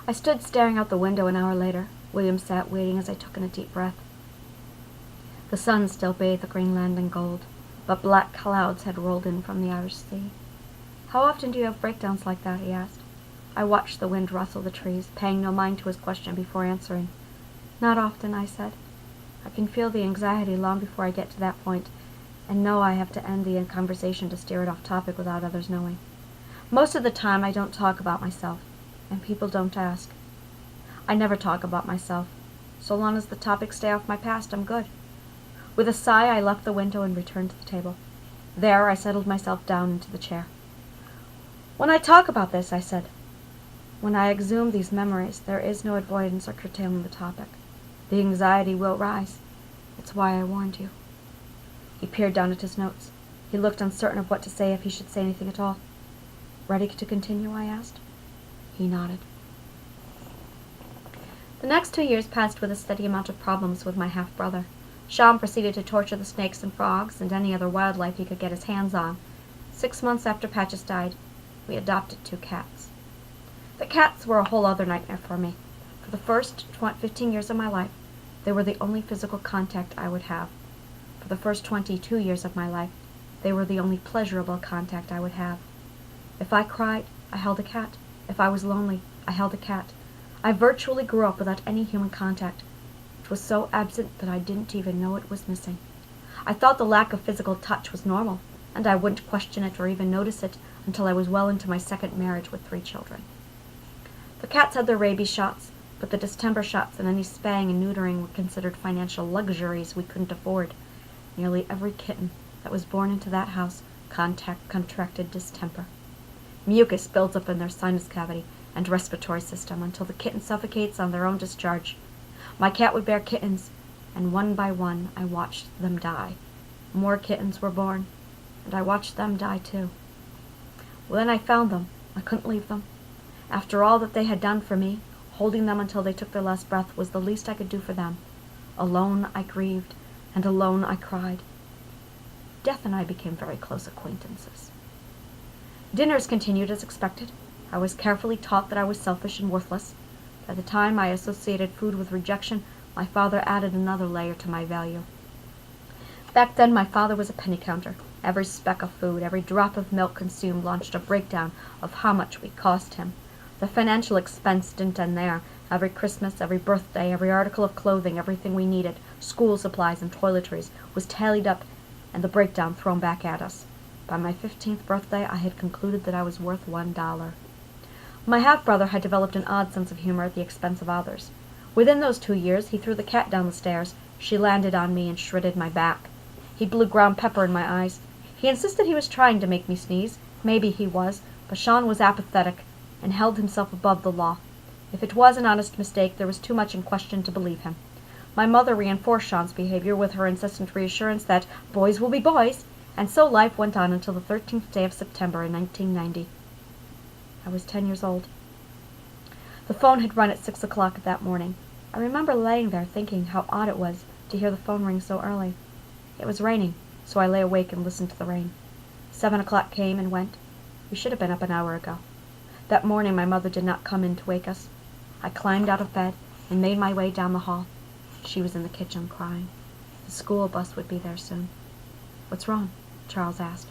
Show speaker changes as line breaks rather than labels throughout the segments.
I stood staring out the window an hour later. William sat waiting as I took in a deep breath. The sun still bathed the green land in gold, but black clouds had rolled in from the Irish Sea. "How often do you have breakdowns like that?" he asked. I watched the wind rustle the trees, paying no mind to his question before answering. "Not often," I said. "I can feel the anxiety long before I get to that point, and know I have to end the conversation to steer it off topic without others knowing. Most of the time I don't talk about myself, and people don't ask. I never talk about myself. So long as the topics stay off my past, I'm good." With a sigh, I left the window and returned to the table. There, I settled myself down into the chair. "When I talk about this," I said, "when I exhume these memories, there is no avoidance or curtailing the topic. The anxiety will rise. It's why I warned you." He peered down at his notes. He looked uncertain of what to say, if he should say anything at all. "Ready to continue?" I asked. He nodded. The next 2 years passed with a steady amount of problems with my half-brother. Sean proceeded to torture the snakes and frogs and any other wildlife he could get his hands on. 6 months after Patches died, we adopted 2 cats. The cats were a whole other nightmare for me. For the first 15 years of my life, they were the only physical contact I would have. For the first 22 years of my life, they were the only pleasurable contact I would have. If I cried, I held a cat. If I was lonely, I held a cat. I virtually grew up without any human contact. It was so absent that I didn't even know it was missing. I thought the lack of physical touch was normal, and I wouldn't question it or even notice it until I was well into my second marriage with 3 children. The cats had their rabies shots, but the distemper shots and any spaying and neutering were considered financial luxuries we couldn't afford. Nearly every kitten that was born into that house contracted distemper. Mucus builds up in their sinus cavity and respiratory system until the kitten suffocates on their own discharge. My cat would bear kittens, and one by one I watched them die. More kittens were born, and I watched them die too. Well, then I found them. I couldn't leave them. After all that they had done for me, holding them until they took their last breath was the least I could do for them. Alone I grieved, and alone I cried. Death and I became very close acquaintances. Dinners continued as expected. I was carefully taught that I was selfish and worthless. By the time I associated food with rejection, my father added another layer to my value. Back then, my father was a penny counter. Every speck of food, every drop of milk consumed launched a breakdown of how much we cost him. The financial expense didn't end there. Every Christmas, every birthday, every article of clothing, everything we needed, school supplies and toiletries, was tallied up and the breakdown thrown back at us. By my 15th birthday, I had concluded that I was worth $1. My half-brother had developed an odd sense of humor at the expense of others. Within those 2 years, he threw the cat down the stairs. She landed on me and shredded my back. He blew ground pepper in my eyes. He insisted he was trying to make me sneeze. Maybe he was, but Sean was apathetic and held himself above the law. If it was an honest mistake, there was too much in question to believe him. My mother reinforced Sean's behavior with her incessant reassurance that boys will be boys, and so life went on until the 13th day of September in 1990. I was 10 years old. The phone had run at 6 o'clock that morning. I remember laying there thinking how odd it was to hear the phone ring so early. It was raining, so I lay awake and listened to the rain. 7 o'clock came and went. We should have been up an hour ago. That morning my mother did not come in to wake us. I climbed out of bed and made my way down the hall. She was in the kitchen crying. The school bus would be there soon. "What's wrong?" Charles asked.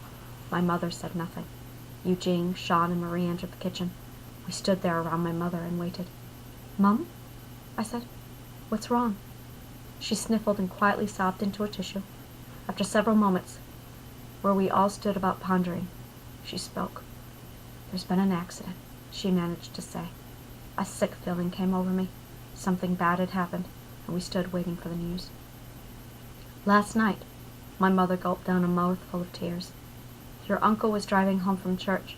My mother said nothing. Eugene, Sean, and Marie entered the kitchen. We stood there around my mother and waited. "Mum?" I said. "What's wrong?" She sniffled and quietly sobbed into a tissue. After several moments, where we all stood about pondering, she spoke. "There's been an accident," she managed to say. A sick feeling came over me. Something bad had happened, and we stood waiting for the news. "Last night," my mother gulped down a mouthful of tears, "your uncle was driving home from church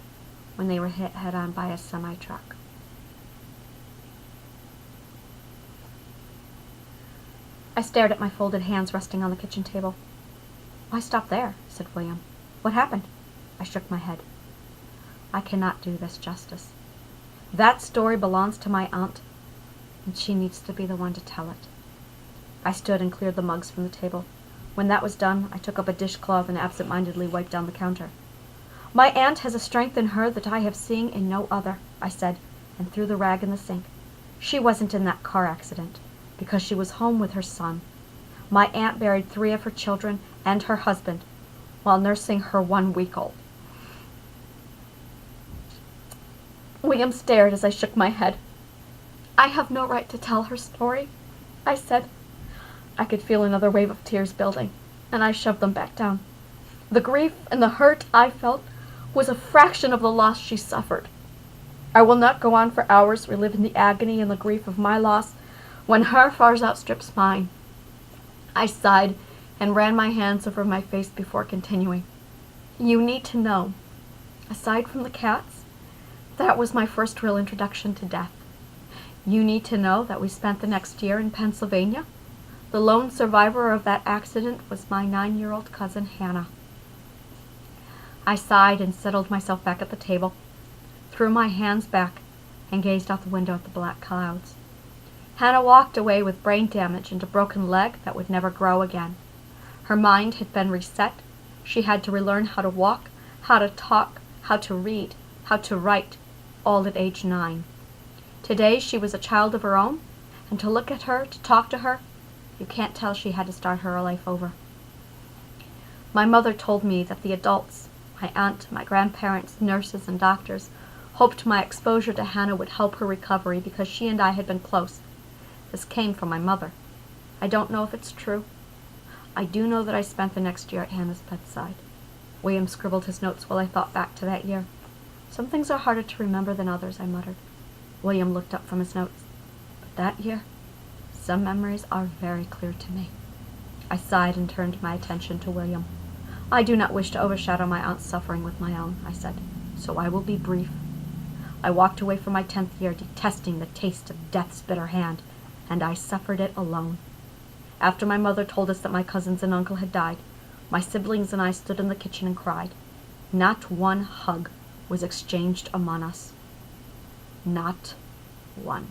when they were hit head-on by a semi-truck." I stared at my folded hands resting on the kitchen table. "Why stop there?" said William. "What happened?" I shook my head. I cannot do this justice. That story belongs to my aunt, and she needs to be the one to tell it. I stood and cleared the mugs from the table. When that was done, I took up a dishcloth and absent-mindedly wiped down the counter. "My aunt has a strength in her that I have seen in no other," I said, and threw the rag in the sink. She wasn't in that car accident because she was home with her son. My aunt buried 3 of her children and her husband while nursing her 1-week-old. William stared as I shook my head. I have no right to tell her story, I said. I could feel another wave of tears building, and I shoved them back down. The grief and the hurt I felt was a fraction of the loss she suffered. I will not go on for hours reliving the agony and the grief of my loss when her far outstrips mine. I sighed and ran my hands over my face before continuing. You need to know, aside from the cats, that was my first real introduction to death. You need to know that we spent the next year in Pennsylvania. The lone survivor of that accident was my 9-year-old cousin Hannah. I sighed and settled myself back at the table, threw my hands back, and gazed out the window at the black clouds. Hannah walked away with brain damage and a broken leg that would never grow again. Her mind had been reset. She had to relearn how to walk, how to talk, how to read, how to write, all at age 9. Today she was a child of her own, and to look at her, to talk to her, you can't tell she had to start her life over. My mother told me that the adults, my aunt, my grandparents, nurses, and doctors, hoped my exposure to Hannah would help her recovery because she and I had been close. This came from my mother. I don't know if it's true. I do know that I spent the next year at Hannah's bedside. William scribbled his notes while I thought back to that year. Some things are harder to remember than others, I muttered. William looked up from his notes. But that year, some memories are very clear to me. I sighed and turned my attention to William. I do not wish to overshadow my aunt's suffering with my own, I said, so I will be brief. I walked away from my 10th year detesting the taste of death's bitter hand, and I suffered it alone. After my mother told us that my cousins and uncle had died, my siblings and I stood in the kitchen and cried. Not one hug was exchanged among us. Not one.